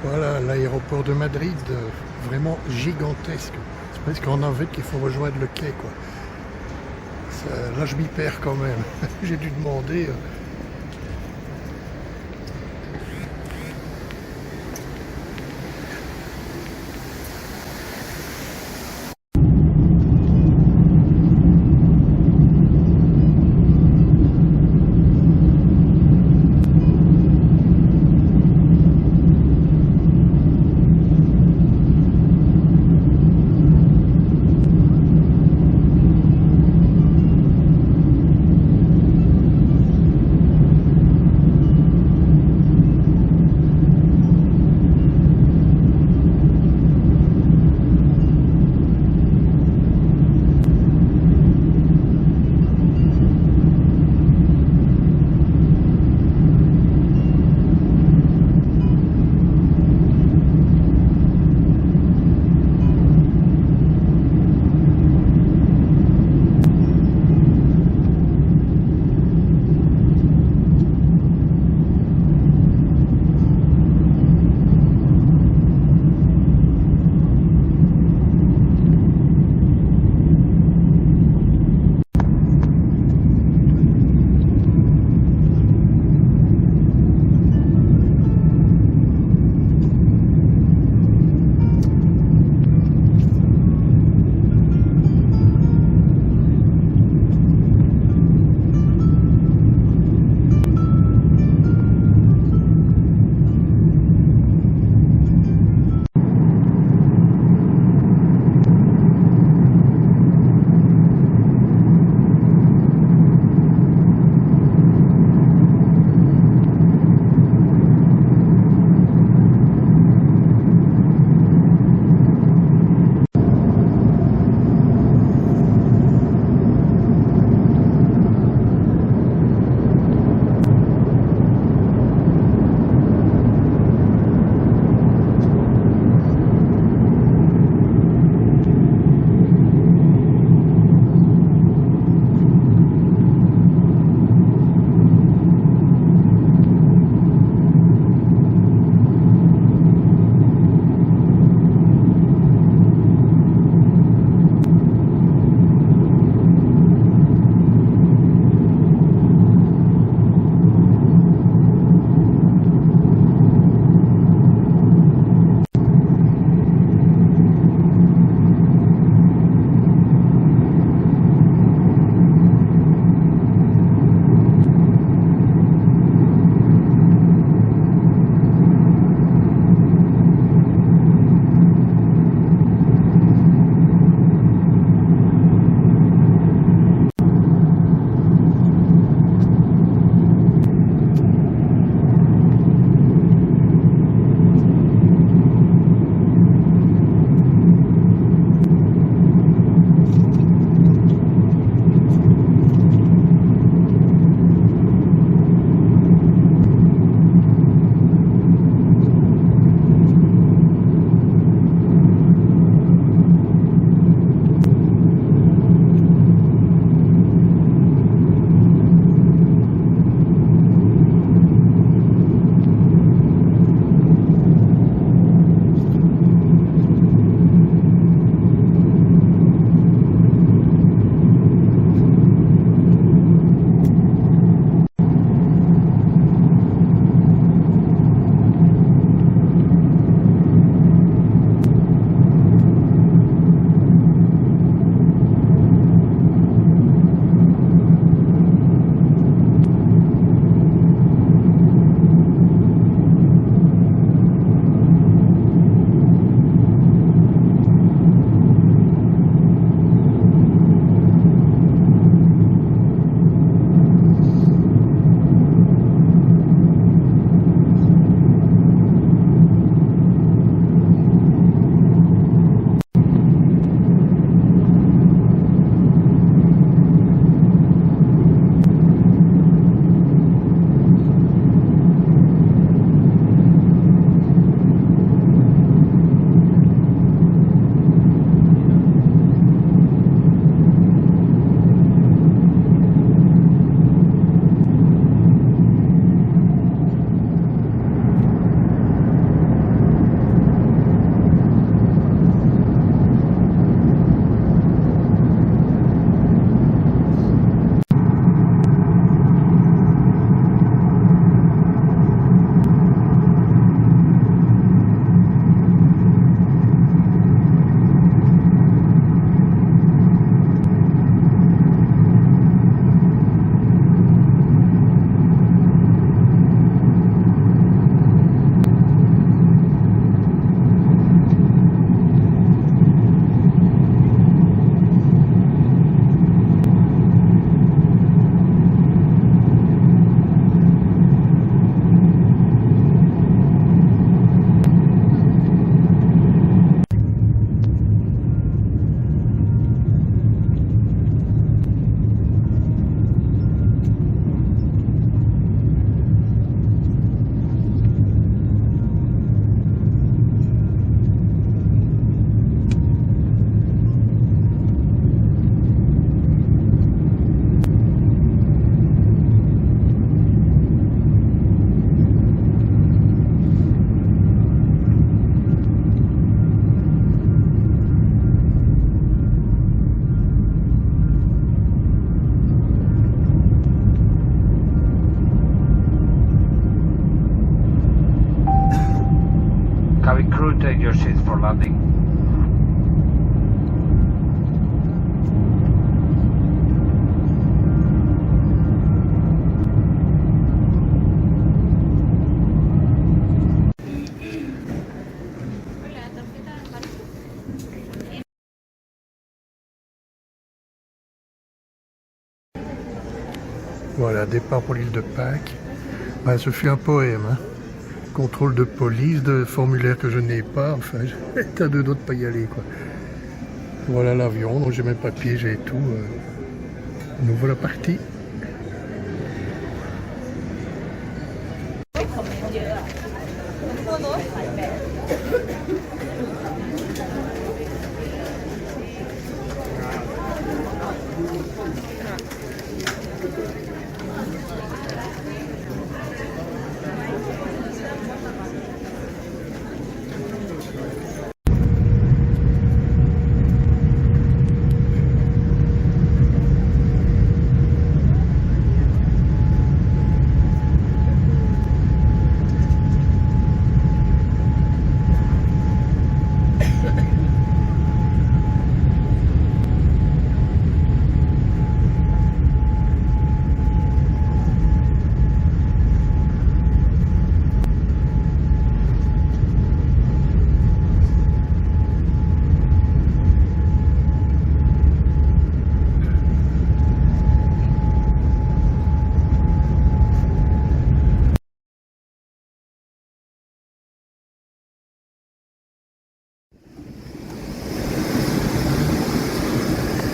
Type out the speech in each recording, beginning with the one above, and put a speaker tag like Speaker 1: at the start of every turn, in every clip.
Speaker 1: Voilà, l'aéroport de Madrid, vraiment gigantesque. C'est presque en navette qu'il faut rejoindre le quai, quoi. Là, je m'y perds quand même. J'ai dû demander.
Speaker 2: take your seats for landing.
Speaker 1: Voilà, départ pour l'île de Pâques. Ben, ce fut un poème, hein. Contrôle de police, de formulaire que je n'ai pas, enfin, j'étais à deux doigts de pas y aller, quoi. Voilà l'avion, donc j'ai mes papiers, j'ai tout. Nous voilà partis.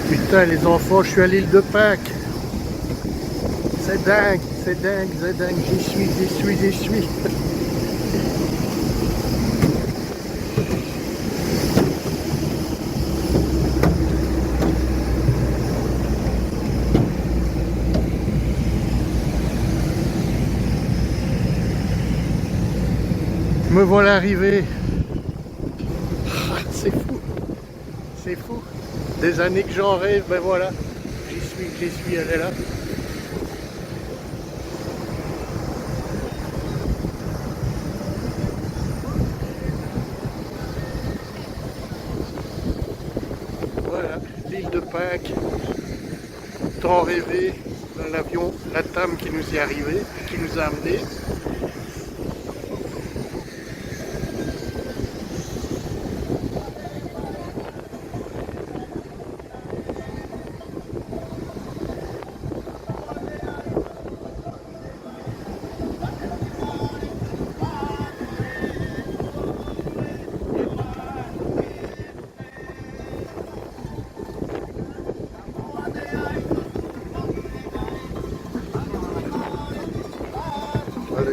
Speaker 1: Putain les enfants, je suis à l'île de Pâques. C'est dingue, c'est dingue, c'est dingue. J'y suis. Me voilà arrivé. C'est fou. C'est fou. Des années que j'en rêve, ben voilà. J'y suis, elle est là. Voilà, l'île de Pâques. Tant rêvé dans l'avion, la Tam qui nous y est arrivée, qui nous a amenés.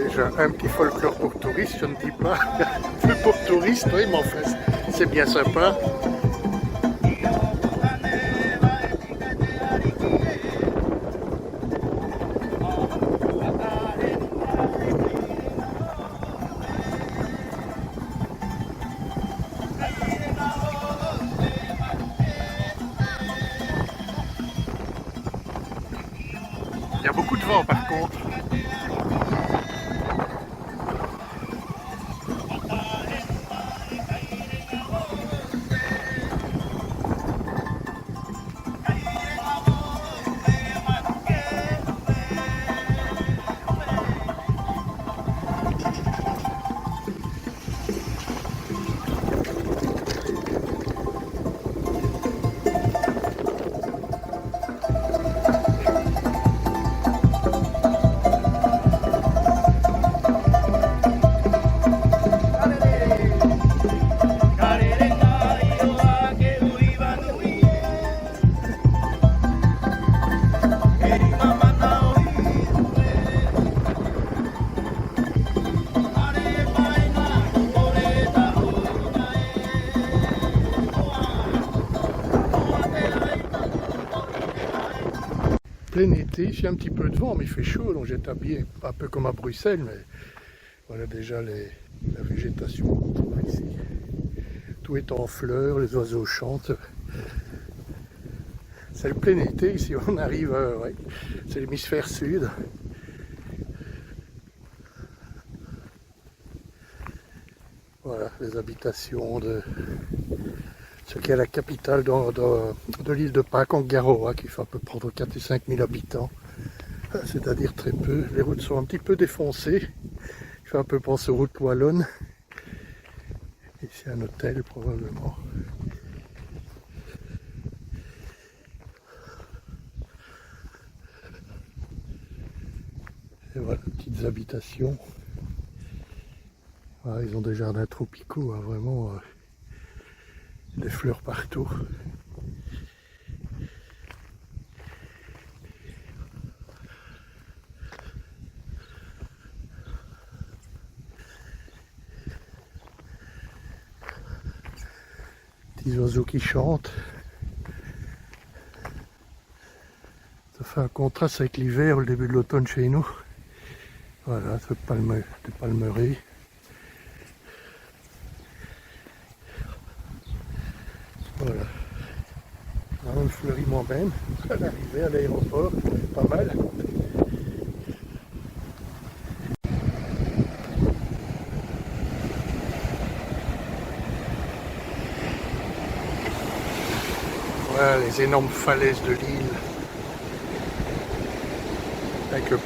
Speaker 1: Déjà un petit folklore pour touristes, je ne dis pas plus pour touristes, oui, mais enfin c'est bien sympa. Il y a beaucoup de vent par contre. Plein été, il y a un petit peu de vent, mais il fait chaud, donc j'étais habillé un peu comme à Bruxelles, mais voilà déjà la végétation qu'on trouve ici. Tout est en fleurs, les oiseaux chantent. C'est le plein été, ici on arrive, ouais, c'est l'hémisphère sud. Voilà, les habitations de ce qui est la capitale de l'île de Pâques en Garoa, qui fait à peu près entre 4 et 5 000 habitants, c'est-à-dire très peu. Les routes sont un petit peu défoncées, je fais un peu penser aux routes wallonnes. Ici un hôtel probablement. Et voilà, petites habitations. Voilà, ils ont des jardins tropicaux, hein, vraiment des fleurs partout. Petits oiseaux qui chantent. Ça fait un contraste avec l'hiver, le début de l'automne chez nous. Voilà, des palmeraies. Voilà. On fleurit moi-même à l'arrivée à l'aéroport, pas mal. Voilà les énormes falaises de l'île. Avec le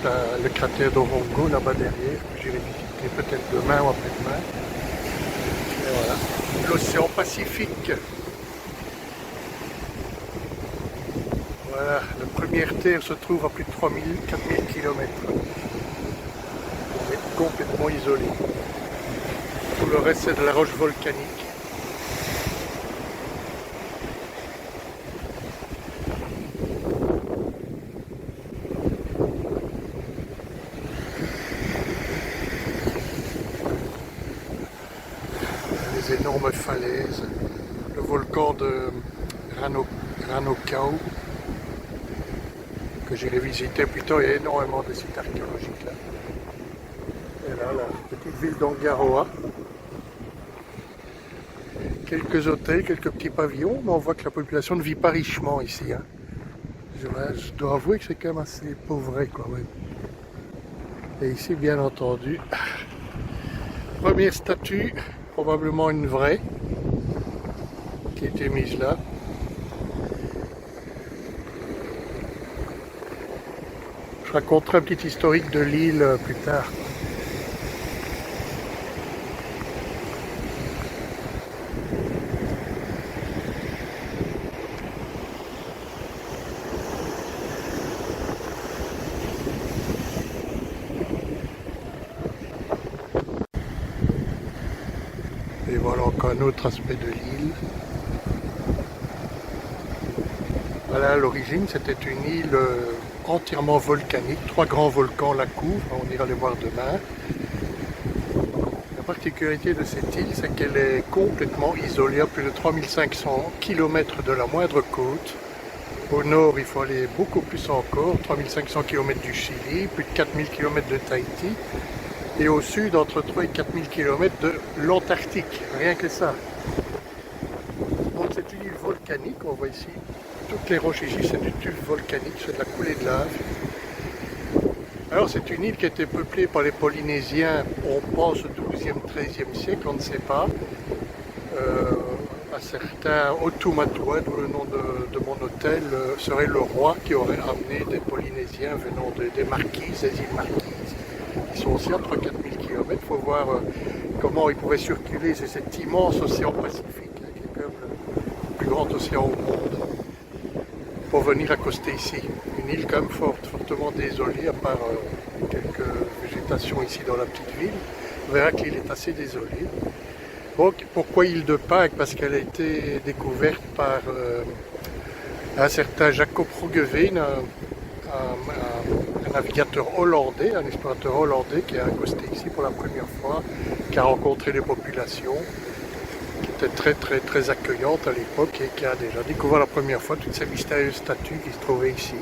Speaker 1: cratère d'Orongo là-bas derrière, que j'irai visiter peut-être demain ou après-demain. Et voilà, l'océan Pacifique. Voilà, la première terre se trouve à plus de 4000 km. On est complètement isolé. Tout le reste c'est de la roche volcanique. Les énormes falaises, le volcan de Ranokau que j'irai visiter plutôt. Il y a énormément de sites archéologiques là. Et là, la petite ville d'Angaroa. Quelques hôtels, quelques petits pavillons, mais on voit que la population ne vit pas richement ici. Hein. Je dois avouer que c'est quand même assez pauvre quand même. Et ici, bien entendu, première statue, probablement une vraie, qui a été mise là. Je raconterai un petit historique de l'île plus tard. Et voilà encore un autre aspect de l'île. Voilà, à l'origine, c'était une île entièrement volcanique. 3 grands volcans la couvrent, on ira les voir demain. La particularité de cette île, c'est qu'elle est complètement isolée à plus de 3500 km de la moindre côte. Au nord, il faut aller beaucoup plus encore, 3500 km du Chili, plus de 4000 km de Tahiti. Et au sud, entre 3 et 4000 km de l'Antarctique, rien que ça. Donc c'est une île volcanique, on voit ici. Toutes les roches ici, c'est du tuf volcanique, c'est de la coulée de lave. Alors c'est une île qui a été peuplée par les Polynésiens, on pense au XIIe, XIIIe siècle, on ne sait pas. Un certain Otumatua, d'où le nom de mon hôtel, serait le roi qui aurait amené des Polynésiens venant des Marquises, des îles Marquises. Ils sont aussi à 3-4000 km. Il faut voir comment ils pouvaient circuler. C'est cet immense océan Pacifique, hein, qui est quand même le plus grand océan au monde, pour venir accoster ici. Une île quand même fortement désolée, à part quelques végétations ici dans la petite ville. On verra que l'île est assez désolée. Donc, pourquoi île de Pâques? Parce qu'elle a été découverte par un certain Jacob Roggeveen, un navigateur hollandais, un explorateur hollandais qui a accosté ici pour la première fois, qui a rencontré les populations, qui étaient très accueillantes à l'époque et qui a déjà découvert la première fois toutes ces mystérieuses statues qui se trouvaient ici,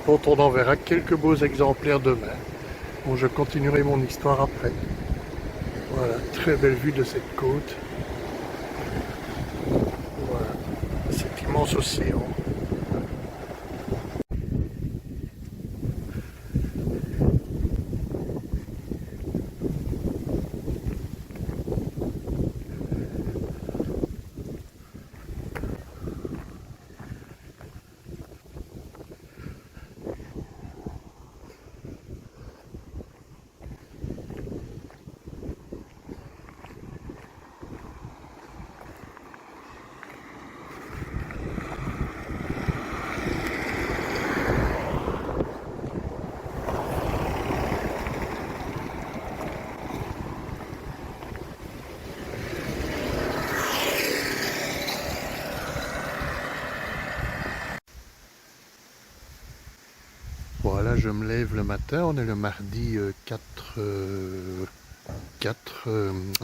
Speaker 1: dont on en verra quelques beaux exemplaires demain. Bon, je continuerai mon histoire après. Voilà, très belle vue de cette côte. Voilà, cet immense océan. là je me lève le matin, on est le mardi 4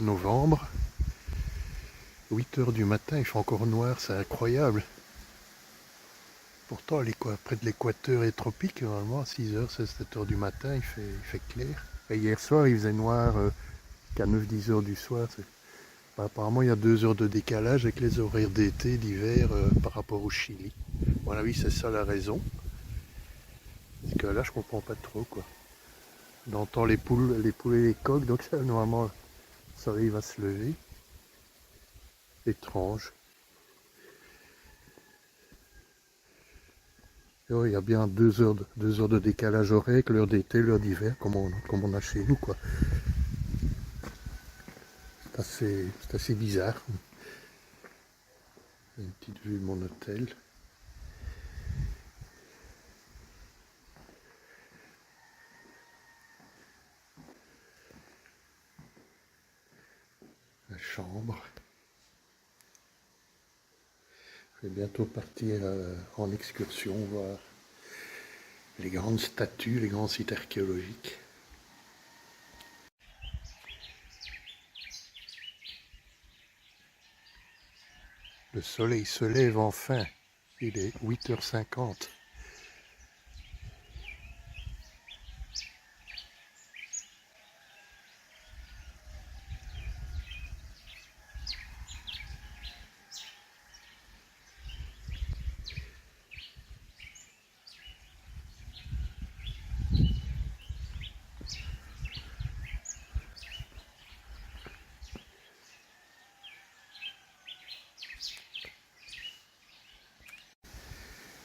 Speaker 1: novembre, 8 h du matin, il fait encore noir, c'est incroyable. Pourtant, près de l'équateur et tropique, normalement à 6 h, 7 h du matin, il fait clair. Et hier soir, il faisait noir qu'à 9-10 h du soir. Apparemment, il y a 2 heures de décalage avec les horaires d'été, d'hiver par rapport au Chili. À mon avis, c'est ça la raison. Parce que là, je comprends pas trop, quoi. On entend les poules et les coqs, donc ça, normalement, le soleil va se lever. Étrange. Et ouais, il y a bien 2 heures de décalage horaire avec l'heure d'été, l'heure d'hiver, comme on a chez nous, quoi. C'est assez bizarre. Une petite vue de mon hôtel. La chambre. Je vais bientôt partir en excursion, voir les grandes statues, les grands sites archéologiques. Le soleil se lève enfin, il est 8 h 50.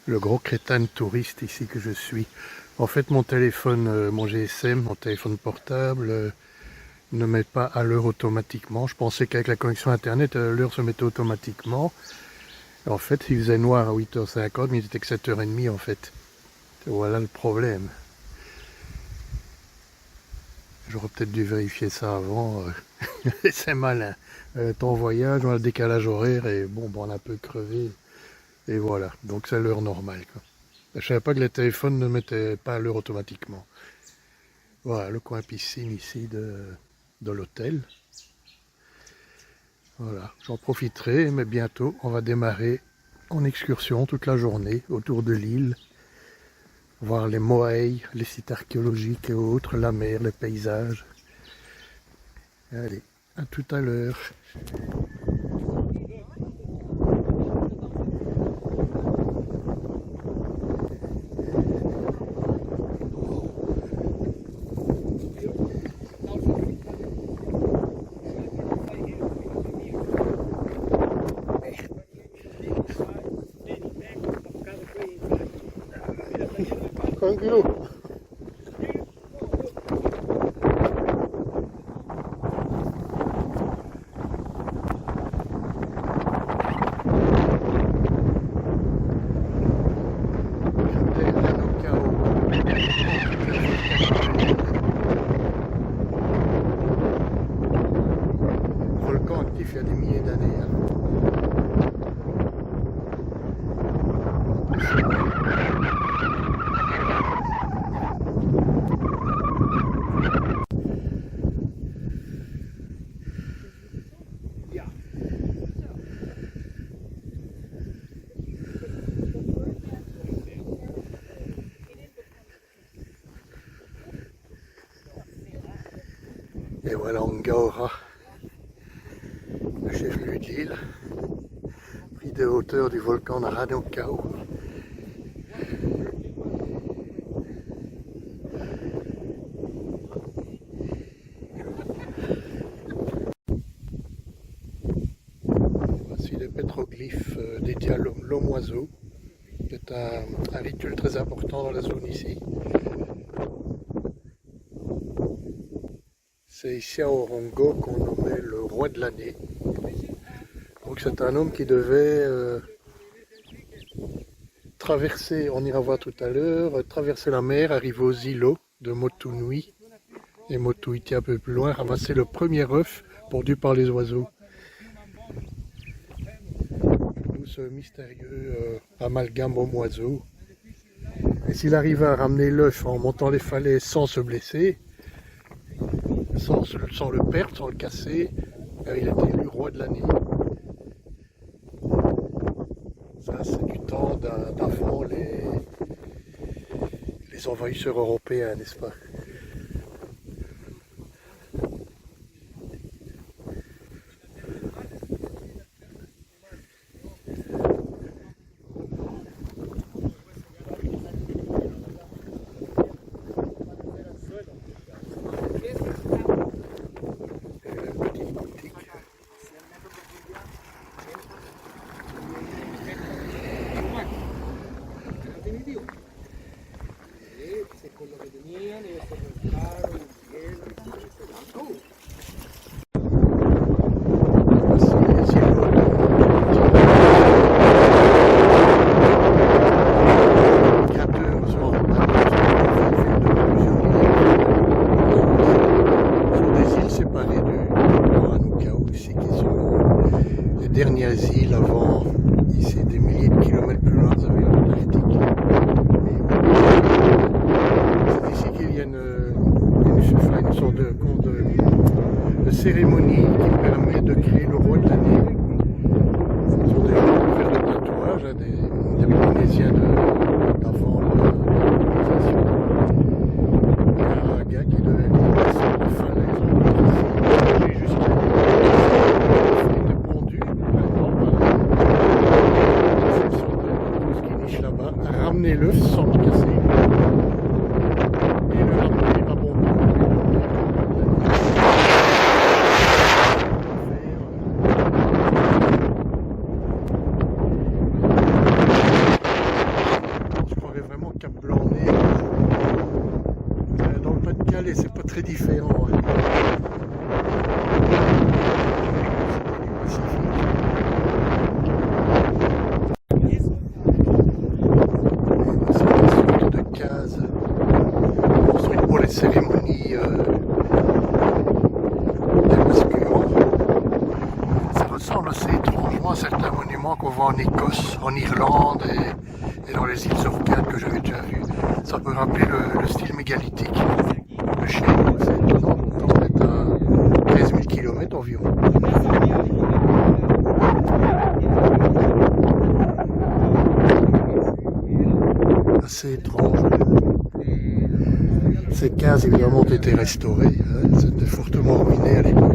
Speaker 1: Le gros crétin de touriste ici que je suis. En fait, mon téléphone, mon GSM, mon téléphone portable ne met pas à l'heure automatiquement. Je pensais qu'avec la connexion internet, l'heure se mettait automatiquement. En fait, il faisait noir à 8 h 50, mais il était que 7 h 30 en fait. Voilà le problème. J'aurais peut-être dû vérifier ça avant. C'est malin. Ton voyage, on a le décalage horaire et bon, on a un peu crevé. Et voilà, donc c'est l'heure normale, quoi. Je ne savais pas que les téléphones ne mettaient pas à l'heure automatiquement. Voilà, le coin piscine ici de l'hôtel. Voilà, j'en profiterai, mais bientôt on va démarrer en excursion toute la journée autour de l'île. Voir les moaïs, les sites archéologiques et autres, la mer, les paysages. Allez, à tout à l'heure. Tranquilo. Volcan actif il y a des milliers d'années. Et voilà Ngaora, le chef-lieu de l'île, pris de hauteur du volcan Naranokao. Voici les pétroglyphes dédiés à l'homme-oiseau. C'est un rituel très important dans la zone ici. C'est ici à Orongo qu'on nommait le roi de l'année. Donc c'est un homme qui devait traverser, on ira voir tout à l'heure, traverser la mer, arriver aux îlots de Motunui et Motuiti un peu plus loin, ramasser le premier œuf pondu par les oiseaux. D'où ce mystérieux amalgame homme-oiseau. Et s'il arrivait à ramener l'œuf en montant les falaises sans se blesser, sans le perdre, sans le casser, il était élu roi de l'année. Ça, c'est du temps d'avant les envahisseurs européens, n'est-ce pas? Dernières îles avant, ici des milliers de kilomètres plus loin, vous avez l'Atlantique. C'est ici qu'il y a une sorte de cérémonie qui permet de créer le roi de l'année. Ce sont des gens qui font des tatouages, des Polynésiens d'avant l'organisation. Il y a un gars qui devait descendre de falaise en Polynésie jusqu'à ramener l'œuf sans le casser et le ramener à bon port. Je croirais vraiment Cap Blanc-Nez. Dans le Pas-de-Calais, c'est pas très différent. Pour les cérémonies d'émasculant. Ça ressemble assez étrangement à certains monuments qu'on voit en Écosse, en Irlande et dans les îles Orcades que j'avais déjà vues. Ça peut rappeler le style mégalithique de chez nous. C'est étonnant, quand on est à 13 000 km environ. Assez étrange. Ces cases évidemment ont été restaurées, hein, c'était fortement ruiné à l'époque.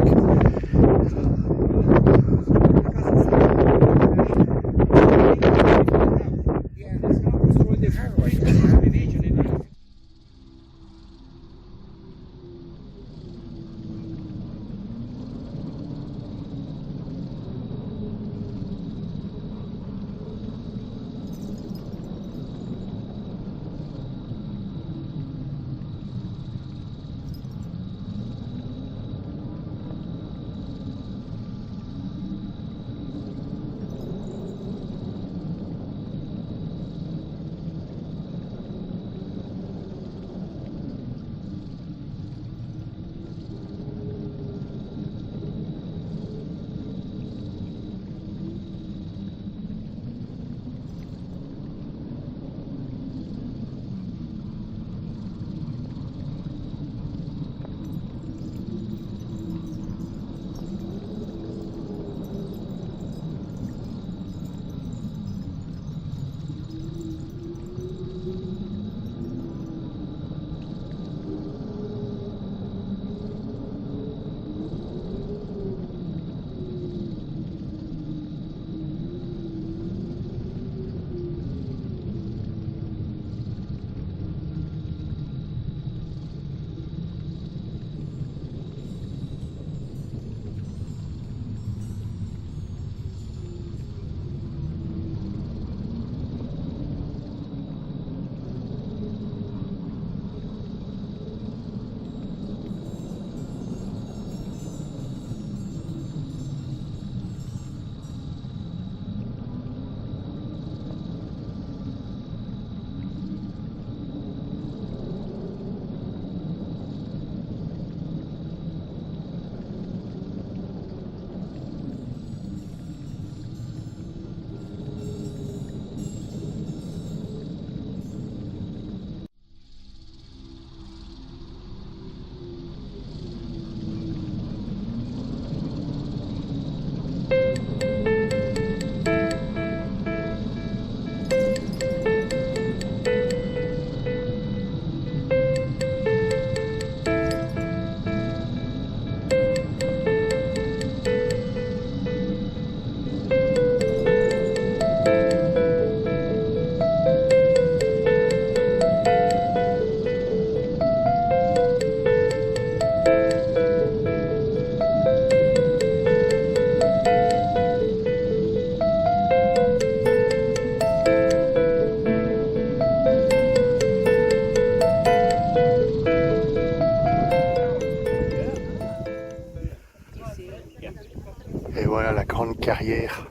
Speaker 1: carrières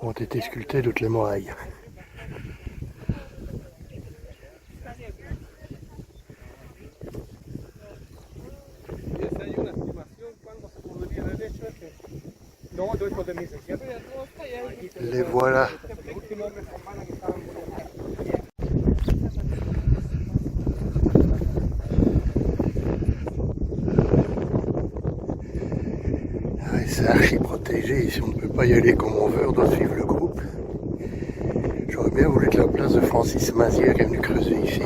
Speaker 1: ont été sculptées de les murailles. Les voilà. C'est archi protégé, ici on ne peut pas y aller comme on veut, on doit suivre le groupe. J'aurais bien voulu que la place de Francis Mazière est venu creuser ici,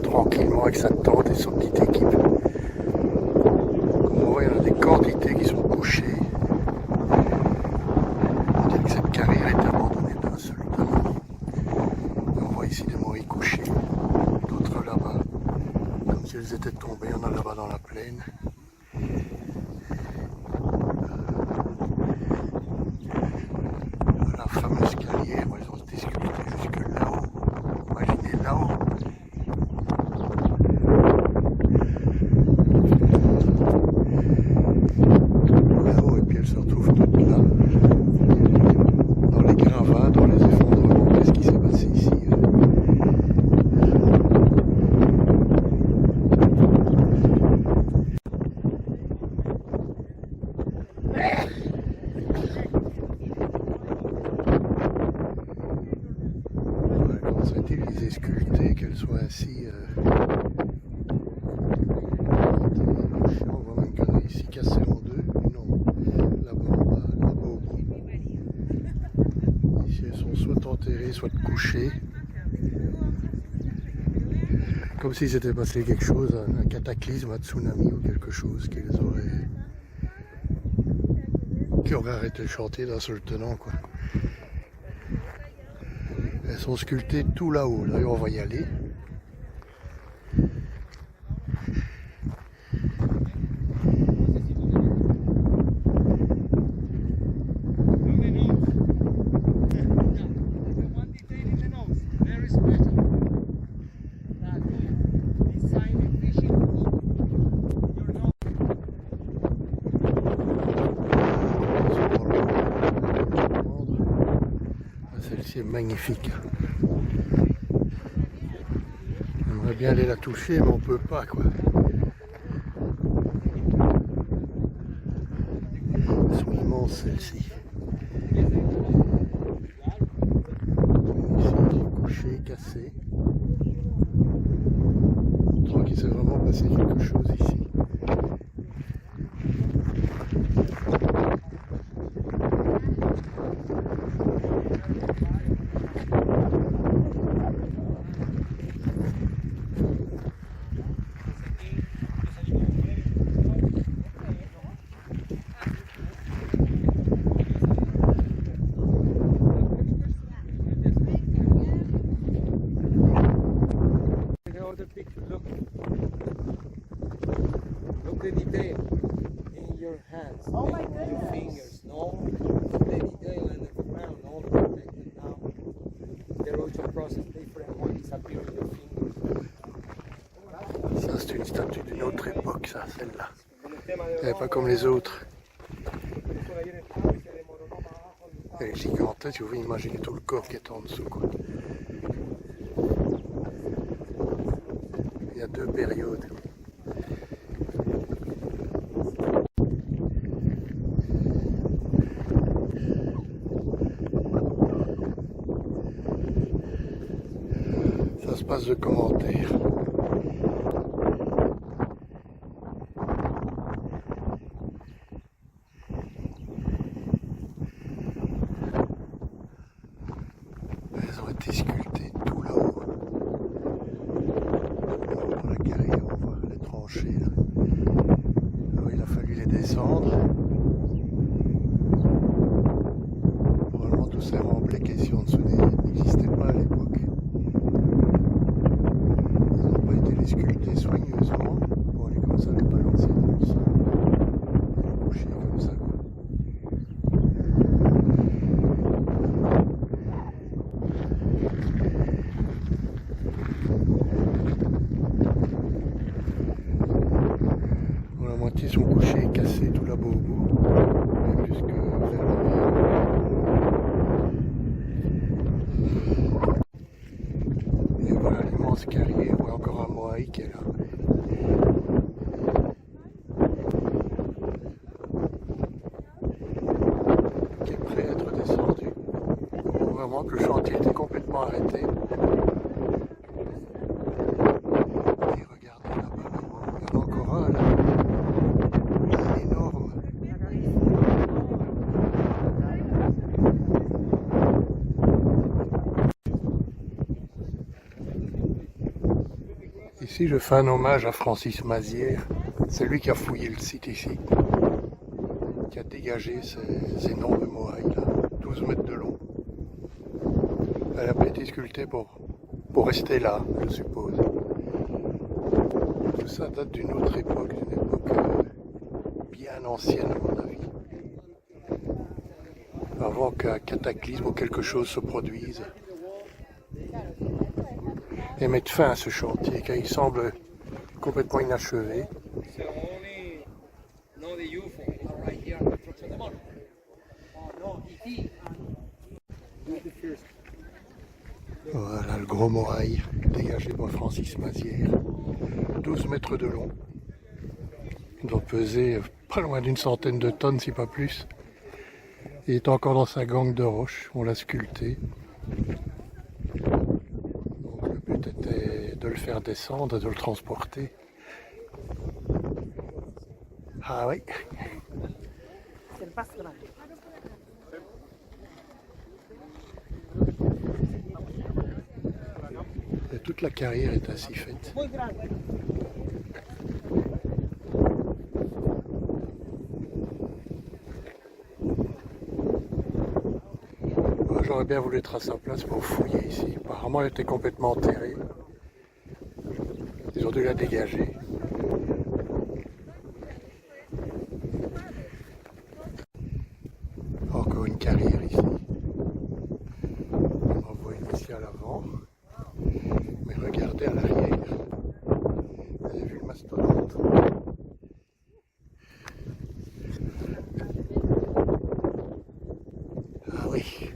Speaker 1: tranquillement avec sa tente et son petite équipe. Comme on voit, il y en a des quantités qui sont couchées. Peut-être que cette carrière est abandonnée d'un seul temps. On voit ici des morilles couchées, d'autres là-bas, comme si elles étaient tombées, il y en a là-bas dans la plaine. Fameuse carrière, elles ont été sculptées jusque là-haut. Imaginez là-haut. Là-haut, et puis elles se retrouvent toutes là. Dans les gravats, dans les effondrements. Qu'est-ce qui s'est passé ici? Serait-il sculptées, qu'elles soient ainsi on voit même qu'il y en a ici cassé en deux, non, là-bas en bas, là-bas au bout. Ici elles sont soit enterrées, soit couchées, comme s'il s'était passé quelque chose, un cataclysme, un tsunami ou quelque chose qui aurait arrêté le chantier d'un seul tenant, quoi. Elles sont sculptées tout là-haut, d'ailleurs on va y aller. Celle-ci est magnifique. J'aimerais bien aller la toucher, mais on peut pas, quoi. Elles sont immenses, celles-ci. Ici, couché, cassé. Je crois qu'il s'est vraiment passé quelque chose ici.
Speaker 2: Look the detail in your hands, your fingers, no? The detail and the ground, all protected now. The erosion process, different one disappear in your fingers.
Speaker 1: Ça c'est une statue d'une autre époque, ça, celle-là. Elle n'est pas comme les autres. Elle est gigantesque, vous pouvez imaginer tout le corps qui est en dessous, quoi. Il y a deux périodes. Ça se passe de commentaires. Elles ont été sculptées tout là-haut. Dans la carrière, on voit les tranchées là. Alors il a fallu les descendre. Probablement tous ces remblais qui étaient en dessous n'existaient pas à l'époque. Ils n'ont pas été sculptés soigneusement. Bon, on est comme ça, les balancer dans le sol. Couchés comme ça, quoi. La moitié sont couchés et cassés tout là-bas au bout. Et plus que Ici, je fais un hommage à Francis Mazières. C'est lui qui a fouillé le site ici, qui a dégagé ces énormes morailles là, 12 mètres de long. Elle n'a pas été sculptée pour rester là, je suppose. Tout ça date d'une autre époque, bien ancienne à mon avis. Avant qu'un cataclysme ou quelque chose se produise et mettre fin à ce chantier, car il semble complètement inachevé. Voilà le gros morail dégagé par Francis Mazières. 12 mètres de long. Il doit peser pas loin d'une centaine de tonnes, si pas plus. Il est encore dans sa gangue de roche, on l'a sculpté. Donc le but était de le faire descendre, de le transporter. Ah oui. Et toute la carrière est ainsi faite. J'aurais bien voulu être à sa place pour fouiller ici. Apparemment, elle était complètement enterrée. Ils ont dû la dégager. Encore une carrière ici. On voit ici à l'avant. Mais regardez à l'arrière. Vous avez vu le mastodonte? Ah oui.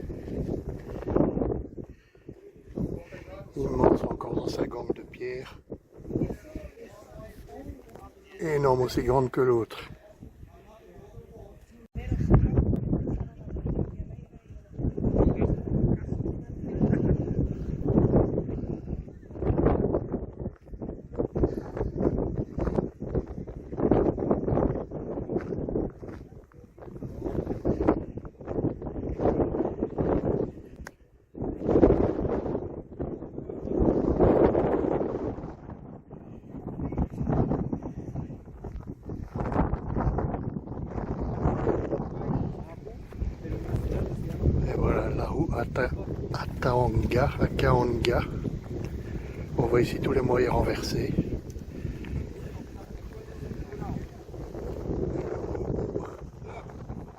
Speaker 1: Immense encore dans sa gangue de pierre. Énorme, aussi grande que l'autre. Et voilà la roue à Kaonga. On voit ici tous les moyens renversés.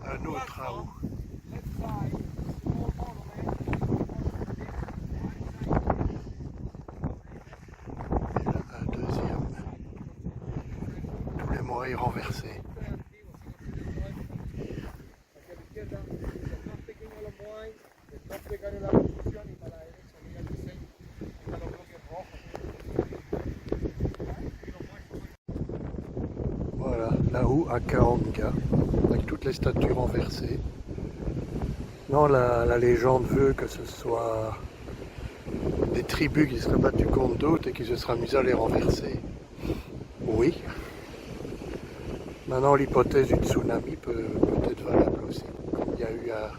Speaker 1: Un autre Raoult. Et là, un deuxième. Tous les moyens renversés. Voilà, là-haut à Kaonga, avec toutes les statues renversées. Non, la légende veut que ce soit des tribus qui seraient battues contre d'autres et qui se seraient amusées à les renverser. Oui. Maintenant, l'hypothèse du tsunami peut être valable aussi, comme il y a eu à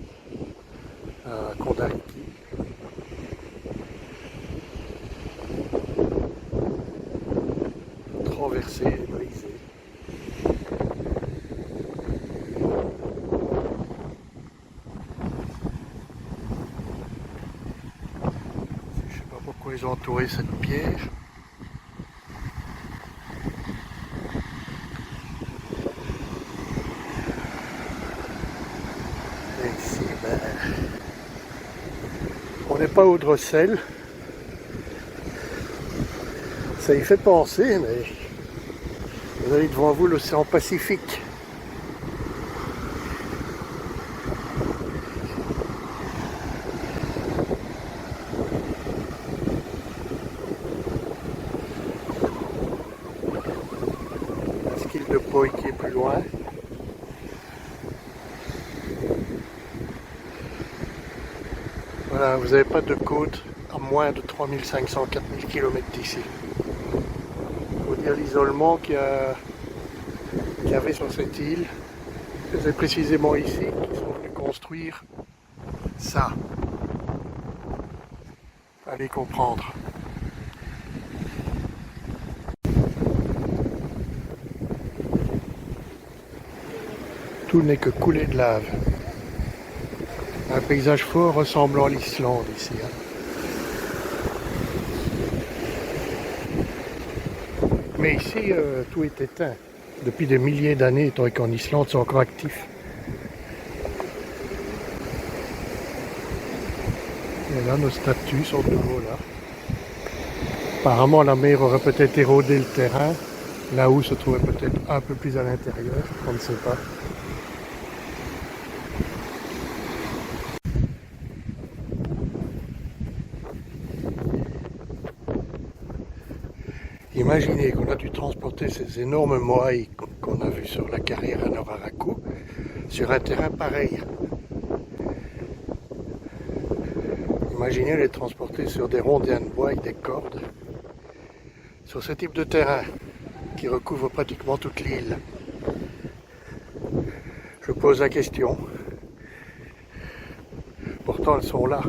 Speaker 1: Kondaki. Renversé et brisé. Je ne sais pas pourquoi ils ont entouré cette pierre. Et ici, on n'est pas au Dressel. Ça y fait penser, mais vous avez devant vous l'océan Pacifique. La Skille de Poi qui est plus loin. Voilà, vous n'avez pas de côte à moins de 3500-4000 km d'ici. Il faut dire l'isolement qu'il y avait sur cette île. C'est précisément ici qu'ils sont venus construire ça. Allez comprendre. tout n'est que coulée de lave. Un paysage fort ressemblant à l'Islande ici. Hein. Mais ici, tout est éteint. Depuis des milliers d'années, étant qu'en Islande, c'est encore actif. Et là, nos statues sont de nouveau là. Apparemment, la mer aurait peut-être érodé le terrain. Là où se trouvait peut-être un peu plus à l'intérieur, on ne sait pas. Imaginez qu'on a dû transporter ces énormes moaïs qu'on a vus sur la carrière à Noraraku sur un terrain pareil. Imaginez les transporter sur des rondins de bois avec des cordes sur ce type de terrain qui recouvre pratiquement toute l'île. Je pose la question. Pourtant, elles sont là.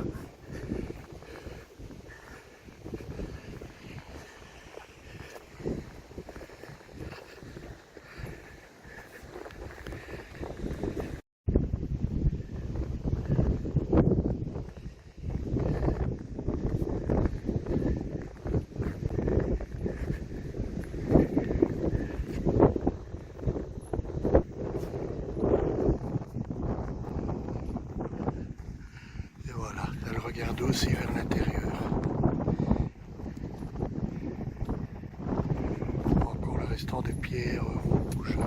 Speaker 1: Regarde aussi vers l'intérieur. Encore le restant des pierres rouges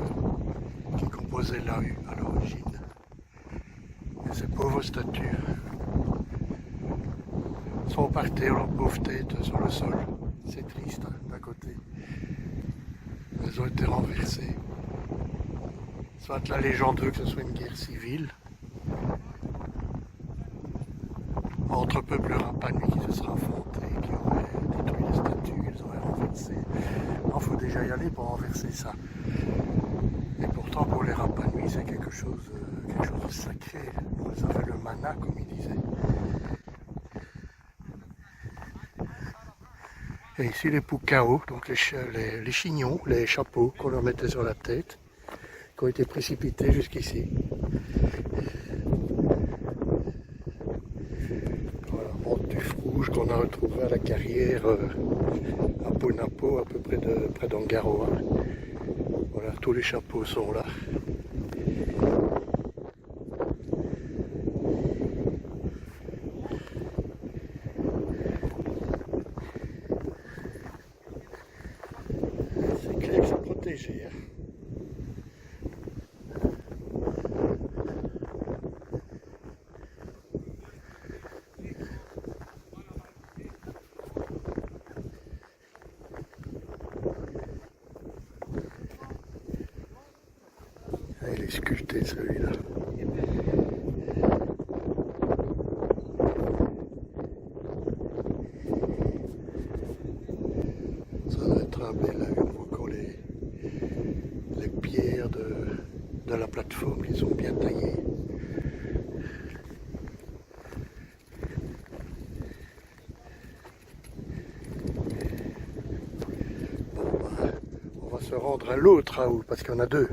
Speaker 1: qui composaient la rue à l'origine. Et ces pauvres statues sont par terre, leurs pauvres têtes sur le sol. C'est triste hein, d'un côté. Elles ont été renversées. Soit la légende veut que ce soit une guerre civile. Entre peuples Rapa Nui qui se sera affronté, qui aurait détruit les statues, ils auraient renversé. Il faut déjà y aller pour renverser ça. Et pourtant pour les Rapa Nui c'est quelque chose de sacré. Vous avez le mana comme ils disaient. Et ici les pukao, donc les chignons, les chapeaux qu'on leur mettait sur la tête, qui ont été précipités jusqu'ici. Rouge qu'on a retrouvé à la carrière à Ponapo, à peu près d'Angaroa. Voilà, tous les chapeaux sont là. C'est clair que c'est protégé. Hein. Il est sculpté celui-là. Ça doit être un bel lac. On voit encore les pierres de la plateforme qui sont bien taillées. Bon, on va se rendre à l'autre Raoul parce qu'il y en a deux.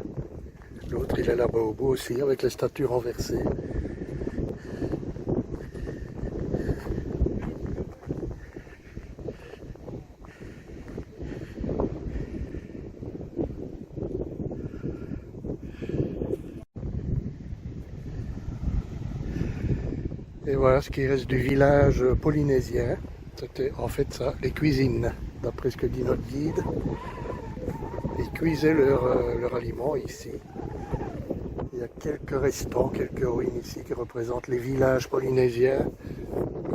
Speaker 1: L'autre il est là-bas au bout aussi avec les statues renversées. Et voilà ce qui reste du village polynésien. C'était en fait ça, les cuisines, d'après ce que dit notre guide. Ils cuisaient leur aliment ici. Il y a quelques restants, quelques ruines ici qui représentent les villages polynésiens.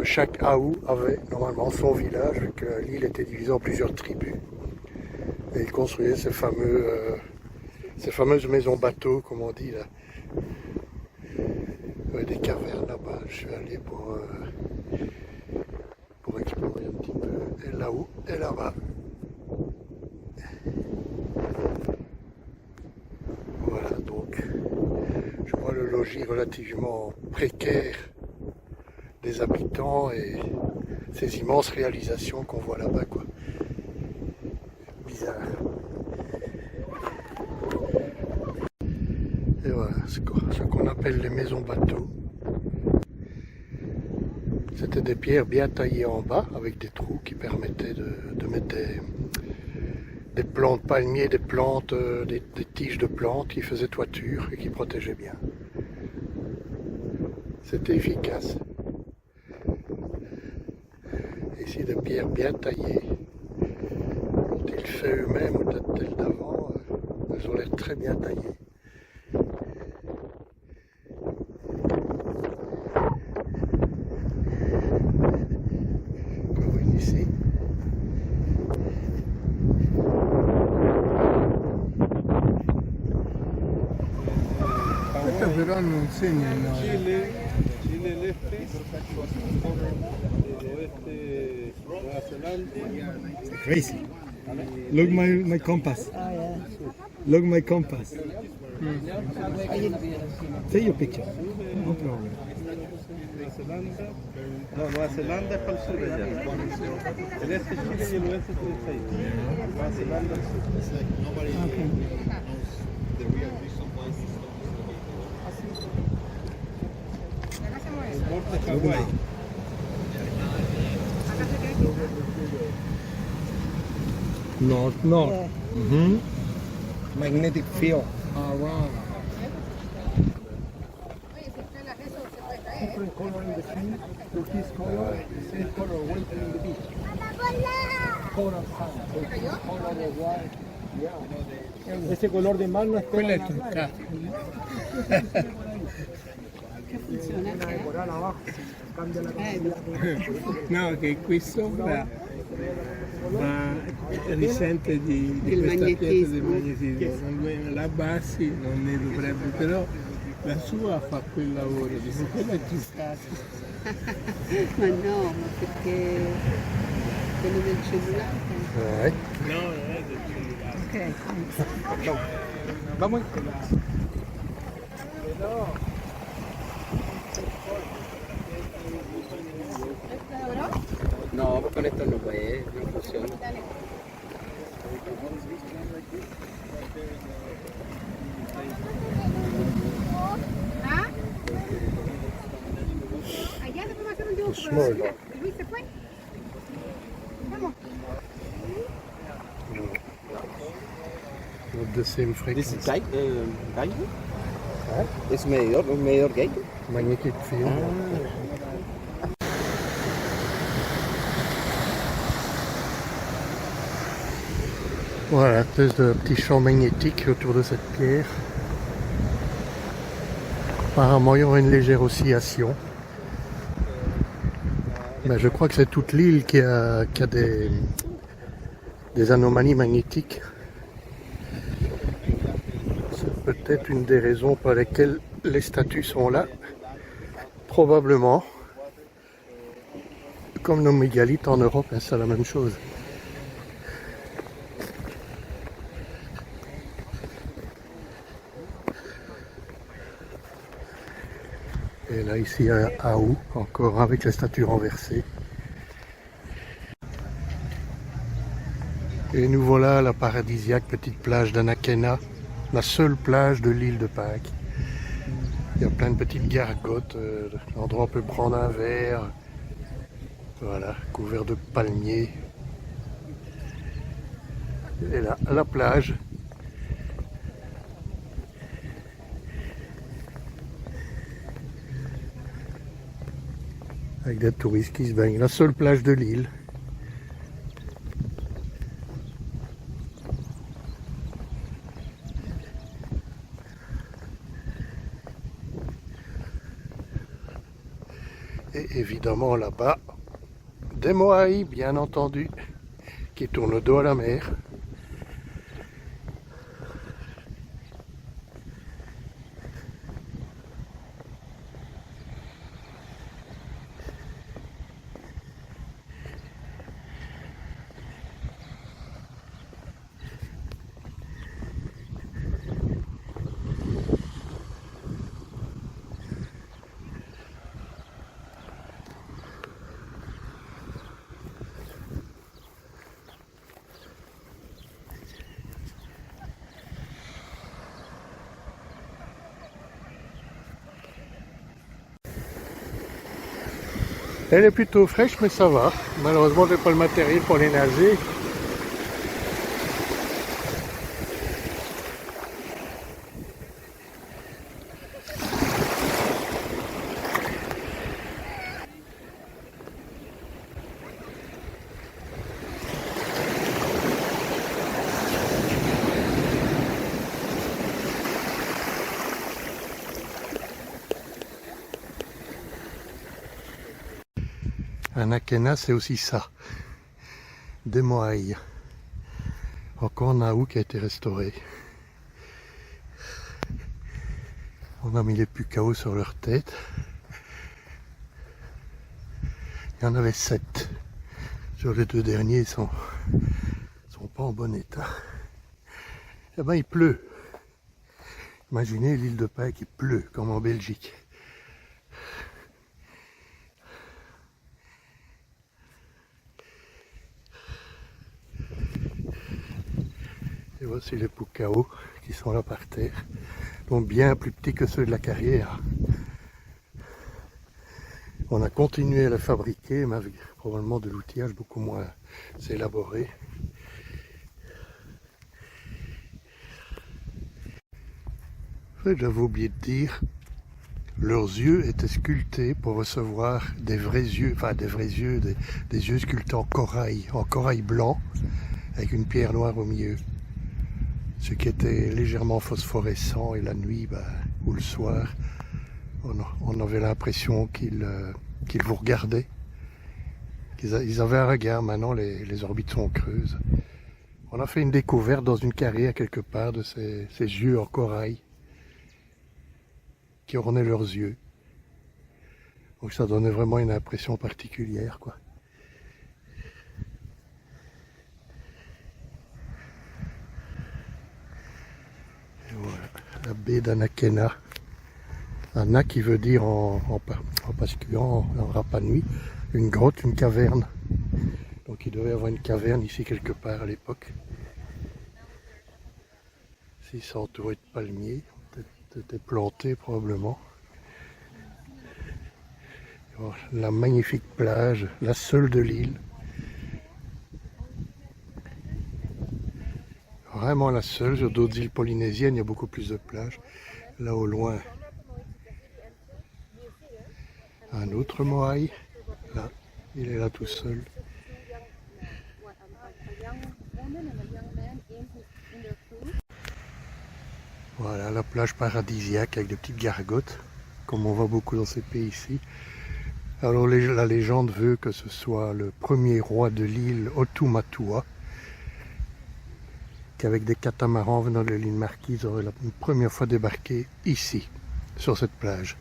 Speaker 1: Chaque Aou avait normalement son village, vu que l'île était divisée en plusieurs tribus. Et ils construisaient ces fameuses maisons bateaux, comme on dit là. Il y a des cavernes là-bas, je suis allé pour explorer un petit peu. Et là-haut, et là-bas. Voilà, donc je vois le logis relativement précaire des habitants et ces immenses réalisations qu'on voit là-bas, quoi. Bizarre. Et voilà, ce qu'on appelle les maisons bateaux. C'était des pierres bien taillées en bas avec des trous qui permettaient de mettre des plantes palmiers, des plantes, des tiges de plantes qui faisaient toiture et qui protégeaient bien. C'était efficace. Ici des pierres bien taillées. Ont-ils fait eux-mêmes ou peut-être celles d'avant, elles ont l'air très bien taillées. Encore une ici.
Speaker 3: Questo però non segna il nome.
Speaker 4: Chile el este, el oeste, Nueva Zelanda.
Speaker 3: Crazy. Look my compass. Look my compass. Take your picture. No problem.
Speaker 4: Nueva Zelanda. No, Nueva Zelanda es para el sur de allá. El este es Chile y el oeste es ahí. Nueva Zelanda es sur. El norte es Hawái.
Speaker 3: North. Magnetic field.
Speaker 2: Different color in the sea, turquoise color, the same color waiting in the beach. Coral sand, turquoise color de white. Yeah. Ese color de mar no es
Speaker 3: Quella è truccata.
Speaker 2: Una coral abajo, cambia la tonalità.
Speaker 3: No, che qui sopra risente di questa pietra del magnetismo. La abbassi non ne dovrebbe, però la sua fa quel lavoro, dice quella è truccata.
Speaker 5: Ma no, ma perché quello del cellulare?
Speaker 1: Ouais.
Speaker 3: No, non è del cellulare.
Speaker 5: Ok.
Speaker 2: Vamos.
Speaker 6: No, con esto no puede, no funciona.
Speaker 5: ¿Ah? Allá se puede hacer un dibujo.
Speaker 1: Small.
Speaker 5: Luis se fue. Vamos.
Speaker 1: Not the same
Speaker 6: This
Speaker 1: frequency.
Speaker 6: is Geiger? Es un medidor Geiger.
Speaker 1: Magnetic field. Voilà, espèce de petit champ magnétique autour de cette pierre. Apparemment, il y aura une légère oscillation. Mais je crois que c'est toute l'île qui a des anomalies magnétiques. C'est peut-être une des raisons pour lesquelles les statues sont là. Probablement. Comme nos mégalithes en Europe, hein, c'est la même chose. Et là, ici, à Aou, encore avec les statues renversées. Et nous voilà à la paradisiaque petite plage d'Anakena, la seule plage de l'île de Pâques. Il y a plein de petites gargotes, l'endroit où on peut prendre un verre. Voilà, couvert de palmiers. Et là, la plage. Avec des touristes qui se baignent. La seule plage de l'île. Et évidemment là-bas, des moaïs, bien entendu, qui tournent le dos à la mer. Elle est plutôt fraîche, mais ça va. Malheureusement, j'ai pas le matériel pour aller nager. Anakena, c'est aussi ça, des moailles. Encore un aou qui a été restauré. On a mis les pukao sur leur tête. Il y en avait 7. Sur les 2 derniers, ils sont pas en bon état. Eh ben, il pleut. Imaginez l'île de Pâques, il pleut, comme en Belgique. Et voici les pukao qui sont là par terre, donc bien plus petits que ceux de la carrière. On a continué à les fabriquer, mais avec probablement de l'outillage beaucoup moins élaboré. En fait, j'avais oublié de dire, leurs yeux étaient sculptés pour recevoir des vrais yeux, enfin des vrais yeux, des yeux sculptés en corail blanc, avec une pierre noire au milieu. Ce qui était légèrement phosphorescent, et la nuit ou le soir, on avait l'impression qu'ils vous regardaient. Ils avaient un regard. Maintenant les orbites sont creuses. On a fait une découverte dans une carrière quelque part de ces yeux en corail qui ornaient leurs yeux. Donc ça donnait vraiment une impression particulière, quoi. Voilà, la baie d'Anakena. Anak qui veut dire en pascuan, en Rapa Nui, une grotte, une caverne. Donc il devait y avoir une caverne ici quelque part à l'époque. Ici c'est entouré de palmiers, peut-être planté probablement. Alors, la magnifique plage, la seule de l'île. Vraiment la seule. Sur d'autres îles polynésiennes, il y a beaucoup plus de plages. Là au loin, un autre moai. Là, il est là tout seul. Voilà la plage paradisiaque avec des petites gargotes, comme on voit beaucoup dans ces pays ici. Alors la légende veut que ce soit le premier roi de l'île Otumatua, qu'avec des catamarans venant de l'île Marquise aurait la première fois débarqué ici, sur cette plage.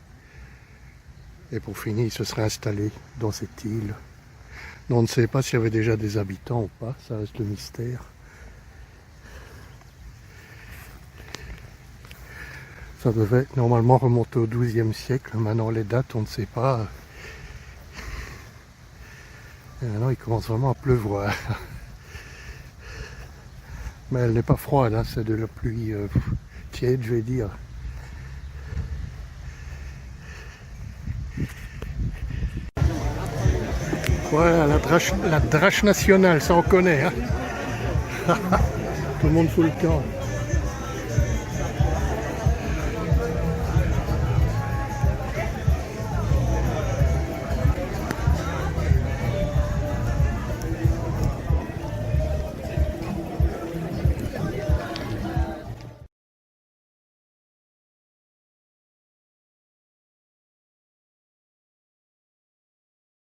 Speaker 1: Et pour finir, il se serait installé dans cette île. Donc on ne sait pas s'il y avait déjà des habitants ou pas, ça reste le mystère. Ça devait normalement remonter au XIIe siècle, maintenant les dates on ne sait pas. Et maintenant il commence vraiment à pleuvoir. Mais elle n'est pas froide, hein, c'est de la pluie tiède, je vais dire. Voilà, la drache nationale, ça on connaît. Hein. Tout le monde fout le camp.